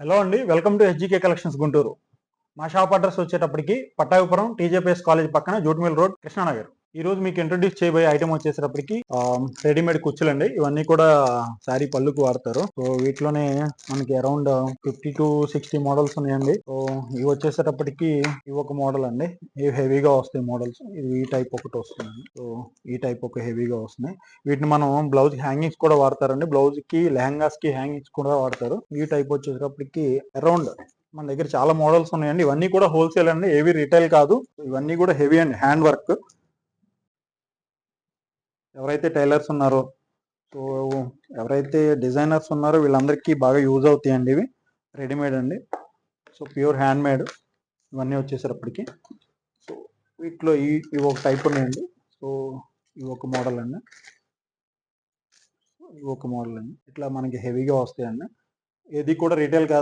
Hello అండి, welcome to హెచ్జికే collections Guntur. మా shop address వచ్చేటప్పటికి పట్టాభిపురం టీజేపీఎస్ కాలేజ్ పక్కన జూట్మిల్ రోడ్, కృష్ణానగర్. ఈ రోజు మీకు ఇంట్రొడ్యూస్ చేయబోయే ఐటమ్ వచ్చేటప్పటికి రెడీమేడ్ కుర్చీలండి. ఇవన్నీ కూడా శారీ పళ్ళుకు వాడతారు. సో వీటిలోనే మనకి అరౌండ్ 50 to 60 మోడల్స్ ఉన్నాయండి. సో ఇవి వచ్చేసేటప్పటికి ఇవి ఒక మోడల్ అండి. ఇవి హెవీగా వస్తాయి మోడల్స్. ఇది ఈ టైప్ ఒకటి వస్తుందండి. సో ఈ టైప్ ఒక హెవీగా వస్తున్నాయి. వీటిని మనం బ్లౌజ్ హ్యాంగింగ్స్ కూడా వాడతారండి. బ్లౌజ్ కి లెహంగాస్ కి హ్యాంగింగ్స్ కూడా వాడతారు. ఈ టైప్ వచ్చేటప్పటికి అరౌండ్ మన దగ్గర చాలా మోడల్స్ ఉన్నాయండి. ఇవన్నీ కూడా హోల్సేల్ అండి, ఏవి రిటైల్ కాదు. ఇవన్నీ కూడా హెవీ అండ్ హ్యాండ్ వర్క్. ఎవరైతే టైలర్స్ ఉన్నారో, సో ఎవరైతే డిజైనర్స్ ఉన్నారో వీళ్ళందరికీ బాగా యూజ్ అవుతాయండి. ఇవి రెడీమేడ్ అండి. సో ప్యూర్ హ్యాండ్ మేడ్ ఇవన్నీ వచ్చేసరికి. సో వీటిలో ఇవి ఒక టైప్ ఉన్నాయండి. సో ఇవి ఒక మోడల్ అండి, ఇవి ఒక మోడల్ అండి. ఇట్లా మనకి హెవీగా వస్తాయండి. ఏది కూడా రిటైల్ కాదు.